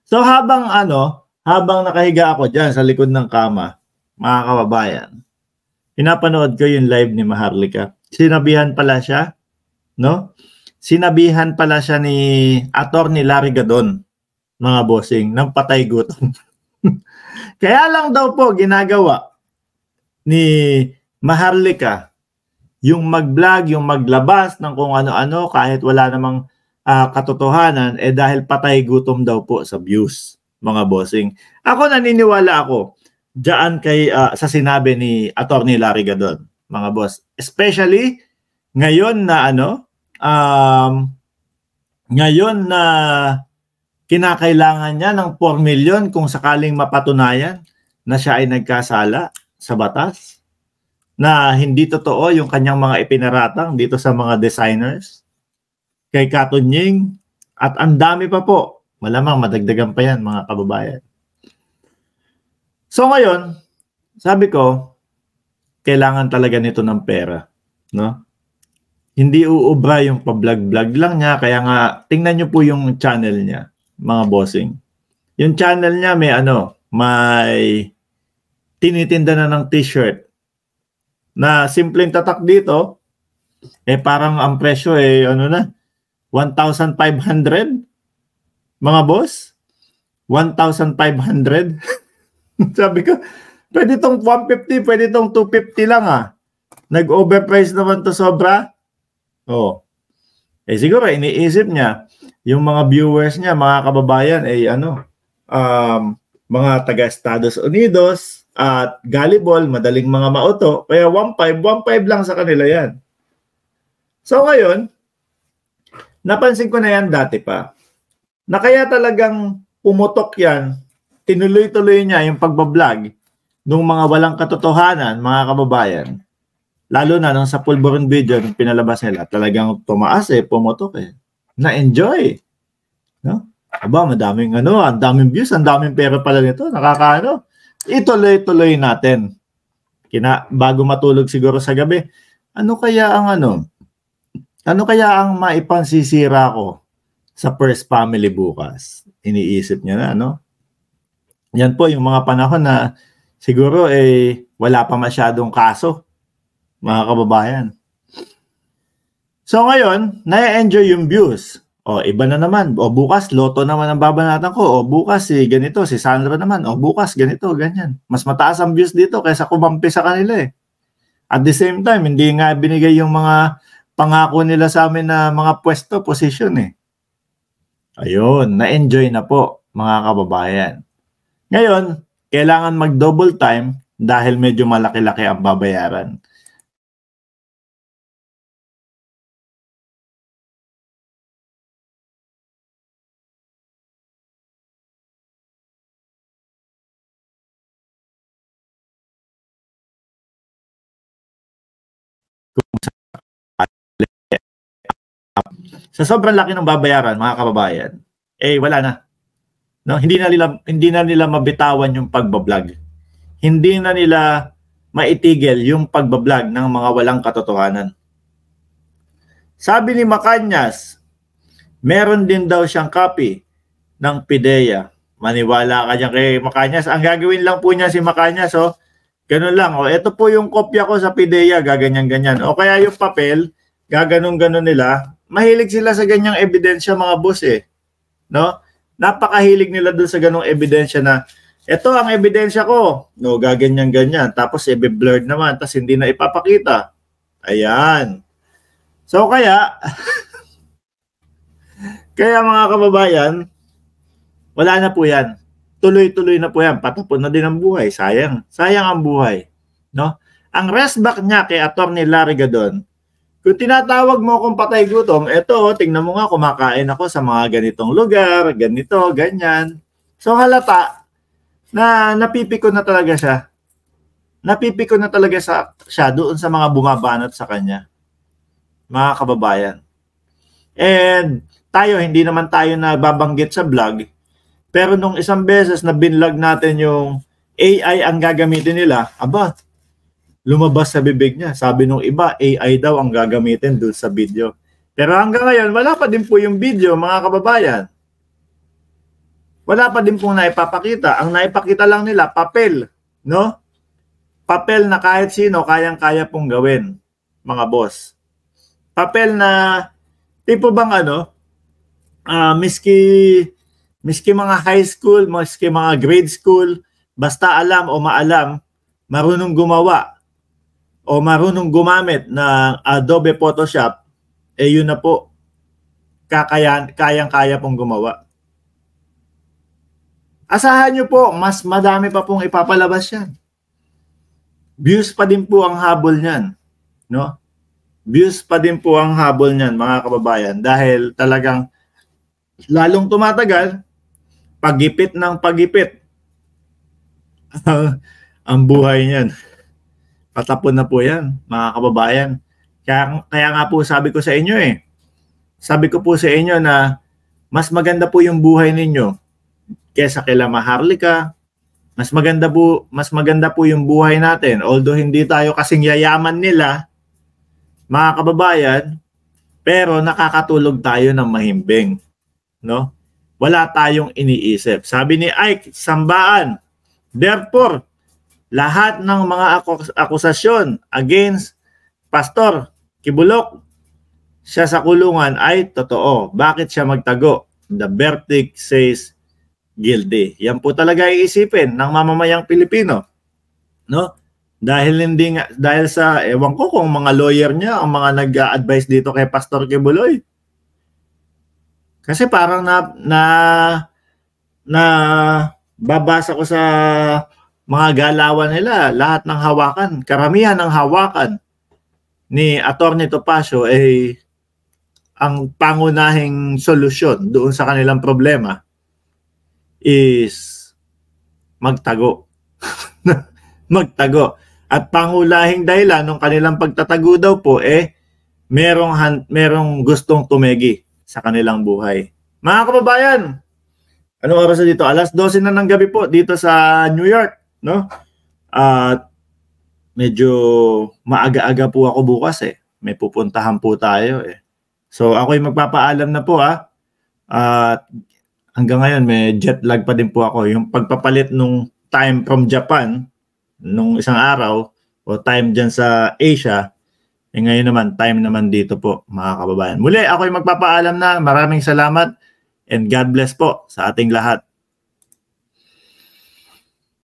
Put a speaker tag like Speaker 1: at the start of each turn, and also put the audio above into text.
Speaker 1: So habang nakahiga ako diyan sa likod ng kama, mga kababayan, pinapanood ko yung live ni Maharlika. Sinabihan pala siya, no? Sinabihan pala siya ni Attorney Larry Gadon, mga bossing, ng patay gutom. Kaya lang daw po ginagawa ni Maharlika yung mag-vlog, yung maglabas ng kung ano-ano kahit wala namang katotohanan dahil patay gutom daw po sa views, mga bossing. Ako naniniwala ako diyan sa sinabi ni Attorney Larry Gadon, mga boss. Especially ngayon na ngayon na kinakailangan niya ng 4 million kung sakaling mapatunayan na siya ay nagkasala sa batas, na hindi totoo yung kanyang mga ipinaratang dito sa mga designers, kay Katunying, at ang dami pa po. Malamang madagdagan pa yan, mga kababayan. So ngayon, sabi ko, kailangan talaga nito ng pera, no? Hindi uubra yung pa-vlog-vlog lang niya, kaya nga tingnan niyo po yung channel niya, mga bossing. Yung channel niya may tinitinda na ng t-shirt na simpleng tatak dito, parang ang presyo 1,500, mga boss. 1,500. Sabi ko, pwede itong 150, pwede itong 250 lang Nag-overprice naman to sobra. Siguro iniisip niya, yung mga viewers niya, mga kababayan, mga taga Estados Unidos at gullible, madaling mga mauto. Kaya 1.5 lang sa kanila yan. So ngayon, napansin ko na yan dati pa, na kaya talagang pumutok yan, tinuloy-tuloy niya yung pagbablog ng mga walang katotohanan, mga kababayan. Lalo na nung sa Pulburon video, nung pinalabas nila, talagang tumaas pumutok Na-enjoy. No? Aba, ang daming views, ang daming pera pala nito, nakakaano. Ituloy-tuloy natin. Bago matulog siguro sa gabi, ano kaya ang maipansisira ko sa First Family bukas? Iniisip niya na, Yan po yung mga panahon na siguro wala pa masyadong kaso, mga kababayan. So ngayon, na-enjoy yung views. Iba na naman. Bukas, Lotto naman ang babanatan ko. Bukas, ganito, si Sandra naman. Bukas, ganito, ganyan. Mas mataas ang views dito kaysa kumampi sa kanila At the same time, hindi nga binigay yung mga pangako nila sa amin na mga pwesto, position Ayun, na-enjoy na po, mga kababayan. Ngayon, kailangan mag-double time dahil medyo malaki-laki ang babayaran. Sa sobrang laki ng babayaran, mga kababayan, wala na. No, hindi na nila mabitawan yung pagbablog. Hindi na nila maitigil yung pagbablog ng mga walang katotohanan. Sabi ni Macanyas, meron din daw siyang copy ng PIDEA. Maniwala ka dyan kay Macanyas. Ang gagawin lang po niya si Macanyas, ganun lang. Ito po yung kopya ko sa PIDEA, gaganyan-ganyan. O kaya yung papel, gaganon-ganon nila. Mahilig sila sa ganyang ebidensya, mga boss No? Napakahilig nila dun sa ganong ebidensya na ito ang ebidensya ko. No, gaganyan-ganyan. Tapos blurred naman. Tapos hindi na ipapakita. Ayan. So kaya, mga kababayan, wala na po yan. Tuloy-tuloy na po yan. Patapon na din ang buhay. Sayang. Sayang ang buhay. No? Ang restback niya kay Attorney Larry Gadon, kung tinatawag mo akong patay gutom, tingnan mo nga, kumakain ako sa mga ganitong lugar, ganito, ganyan. So halata na napipiko na talaga siya. Napipiko na talaga siya doon sa mga bumabanat sa kanya, mga kababayan. And tayo, hindi naman tayo nababanggit sa vlog, pero nung isang beses na binlog natin yung AI ang gagamitin nila, lumabas sa bibig niya. Sabi nung iba, AI daw ang gagamitin doon sa video. Pero hanggang ngayon, wala pa din po yung video, mga kababayan. wala pa din pong naipapakita. Ang naipakita lang nila, papel, no? Papel na kahit sino kayang-kaya pong gawin, mga boss. Papel na tipo bang miski mga high school, miski mga grade school, basta alam o maalam, marunong gumawa o marunong gumamit ng Adobe Photoshop, yun na po, kayang-kaya pong gumawa. Asahan nyo po, mas madami pa pong ipapalabas yan. Views pa din po ang habol niyan, no? Views pa din po ang habol niyan, mga kababayan, dahil talagang lalong tumatagal, pagipit ng pagipit ang buhay niyan. Patapon na po yan, mga kababayan. Kaya nga po sabi ko sa inyo sabi ko po sa inyo na mas maganda po yung buhay ninyo kesa kila Maharlika. Mas maganda po yung buhay natin. Although hindi tayo kasing yayaman nila, mga kababayan, pero nakakatulog tayo ng mahimbing, no? Wala tayong iniisip. Sabi ni Ike Sambaan, therefore, lahat ng mga akusasyon against Pastor Kibulok, siya sa kulungan ay totoo. Bakit siya magtago? The verdict says guilty. Yan po talaga iisipin ng mamamayang Pilipino, no? Dahil sa ewan ko kung mga lawyer niya ang mga nag-a-advise dito kay Pastor Kibuloy. Kasi parang na babasa ko sa mga galawan nila, lahat ng hawakan, karamihan ng hawakan ni Atty. Topacio ay ang pangunahing solusyon doon sa kanilang problema is magtago. Magtago. At panghulahing dahilan ng kanilang pagtatago daw po merong gustong tumegi sa kanilang buhay. Mga kababayan, anong oras na dito? 12:00 na ng gabi po dito sa New York, no? At medyo maaga-aga po ako bukas May pupuntahan po tayo So ako'y magpapaalam na po At hanggang ngayon may jet lag pa din po ako. Yung pagpapalit nung time from Japan nung isang araw o time dyan sa Asia, ngayon naman time naman dito po, mga kababayan. Muli ako'y magpapaalam na. Maraming salamat and God bless po sa ating lahat.